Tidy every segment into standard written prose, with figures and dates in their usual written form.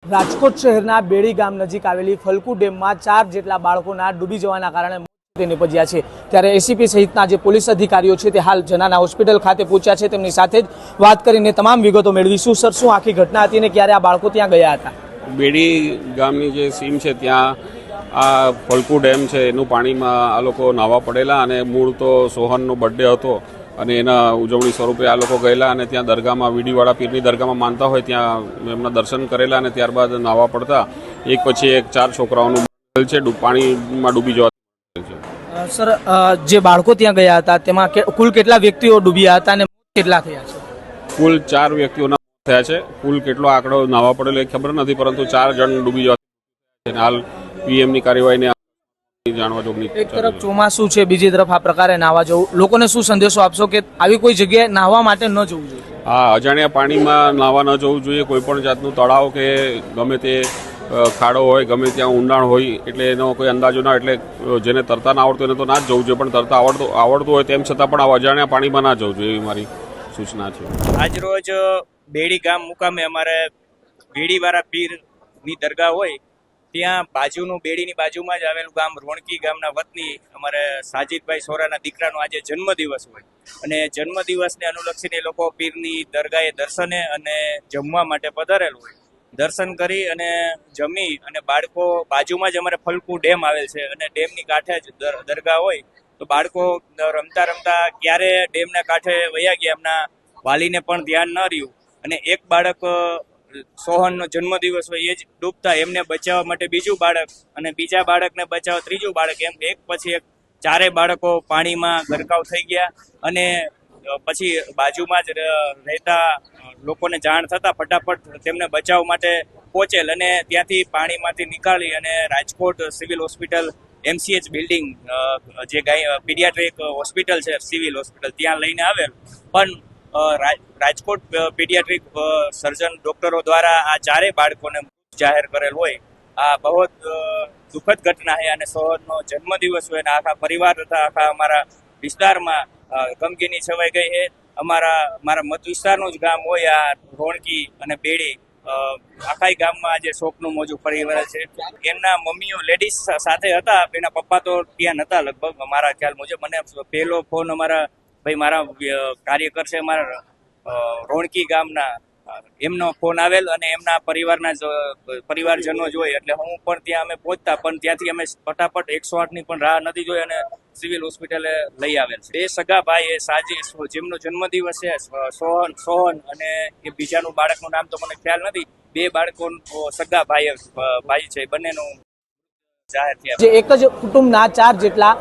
રાજકોટ શહેરના બેડી ગામ નજીક આવેલી ફલકુ ડેમમાં 4 જેટલા બાળકોના ડૂબી જવાના કારણે મોત નિપજ્યા છે। ત્યારે એસીપી સહિતના જે પોલીસ અધિકારીઓ છે તે હાલ જનાના હોસ્પિટલ ખાતે પહોંચ્યા છે। તેમની સાથે જ વાત કરીને તમામ વિગતો મેળવીશું। સર, શું આખી ઘટના હતી ને ક્યારે આ બાળકો ત્યાં ગયા હતા? બેડી ગામની જે સીમ છે ત્યાં આ ફલકુ ડેમ છે એનું પાણીમાં આ લોકો નાહવા પડેલા અને મૂળ તો સોહનનો બર્થડે હતો અને એના ઉજવણી સ્વરૂપે આ લોકો ગયેલા અને ત્યાં દરગાહમાં વીડીવાળા પીરની દરગાહમાં માનતા હોય ત્યાં એમના દર્શન કરેલા અને ત્યારબાદ નાહવા પડતા એક પછી એક 4 છોકરાઓનું છે પાણીમાં ડૂબી જવા છે। સર, જે બાળકો ત્યાં ગયા હતા તેમાં કુલ કેટલા વ્યક્તિઓ ડૂબ્યા હતા અને કેટલા થયા છે? કુલ 4 વ્યક્તિઓના થયા છે। કુલ કેટલો આંકડો નાહવા પડેલો એ ખબર નથી, પરંતુ 4 જણ ડૂબી જવા છે। હાલ પીએમની કાર્યવાહીને જાણવા જોગની। એક તરફ ચોમાસું છે, બીજી તરફ આ પ્રકારે નાહવા જવું, લોકોને શું સંદેશો આપશો કે આવી કોઈ જગ્યાએ નાહવા માટે ન જવું જોઈએ? હા, અજાણ્યા પાણીમાં નાહવા ન જવું જોઈએ। કોઈ પણ જાતનું તળાવ કે ગમે તે ખાડો હોય, ગમે ત્યાં ઊંડાણ હોય, એટલે એનો કોઈ અંદાજો ના, એટલે જેને તરતા ના આવડતું એને તો ના જ જવું જોઈએ, પણ તરતા આવડતું હોય તેમ છતાં પણ અજાણ્યા પાણીમાં ના જવું જોઈએ, એવી મારી સૂચના છે। આજરોજ બેડી ગામ મુકામે અમારે બેડીવાળા પીરની દરગાહ હોય ત્યાં બાજુનું બેડીની બાજુમાં જ આવેલું ગામ રોણકી ગામના વતની અમારે સાજીદભાઈ સોરાના દીકરાનો આજે જન્મદિવસ હોય અને જન્મદિવસને અનુલક્ષીને લોકો પીરની દરગાહે દર્શને અને જમવા માટે પધારેલું હોય। દર્શન કરી અને જમી અને બાળકો બાજુમાં જ અમારે ફલકુ ડેમ આવેલ છે અને ડેમની કાંઠે જ દરગાહ હોય, તો બાળકો રમતા રમતા ક્યારે ડેમના કાંઠે વયા ગયા એમના વાલીને પણ ધ્યાન ન રહ્યું અને એક બાળક સોહનનો જન્મદિવસ હોય એ જ ડૂબતા એમને બચાવવા માટે બીજું બાળક અને બીજા બાળકને બચાવવા ત્રીજું બાળક, એમ એક પછી એક 4 બાળકો પાણીમાં ગરકાવ થઈ ગયા અને પછી બાજુમાં જ રહેતા લોકોને જાણ થતાં ફટાફટ તેમને બચાવવા માટે પહોંચેલ અને ત્યાંથી પાણીમાંથી નીકાળી અને Rajkot civil hospital MCH building જે પીડિયાટ્રિક હોસ્પિટલ છે સિવિલ હોસ્પિટલ ત્યાં લઈને આવેલ, પણ રાજકોટ પીડિયાટ્રિક સર્જન ડોક્ટરો દ્વારા આ 4 બાળકોને જાહેર કરેલ હોય। આ બહુ દુઃખદ ઘટના છે અને સોહનનો જન્મદિવસ હોય અને આખા પરિવાર તથા આખા અમારા વિસ્તારમાં ગમગીની છવાઈ ગઈ છે। મારા મત વિસ્તારનું જ ગામ હોય આ રોણકી અને બેડી, આખા ગામમાં આજે શોકનું મોજું ફરી વળે છે। એમના મમ્મીઓ લેડીઝ સાથે હતા, એના પપ્પા તો ત્યાં નહોતા લગભગ મારા ખ્યાલ મુજબ। મને પહેલો ફોન મારા કાર્યકર છે અમારા રોણકી ગામના, એમનો ફોન આવેલ અને એમના પરિવારજનો જોઈ એટલે હું પણ ત્યાં અમે પહોંચતા, પણ ત્યાંથી અમે ફટાફટ 108ની પણ રાહ નથી જોઈ અને સિવિલ હોસ્પિટલે લઈ આવેલ છે। 2 સગા ભાઈ એ સાજી જેમનો જન્મદિવસ છે સોહન અને એ બીજાનું બાળકનું નામ તો મને ખ્યાલ નથી, 2 બાળકો સગા ભાઈ છે, બંનેનું જાહેર થયા। જે એક જ કુટુંબના 4 જેટલા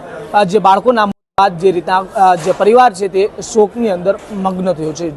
જે બાળકોના બાદ જે રીતના જે પરિવાર છે તે શોકની અંદર મગ્ન થયો છે।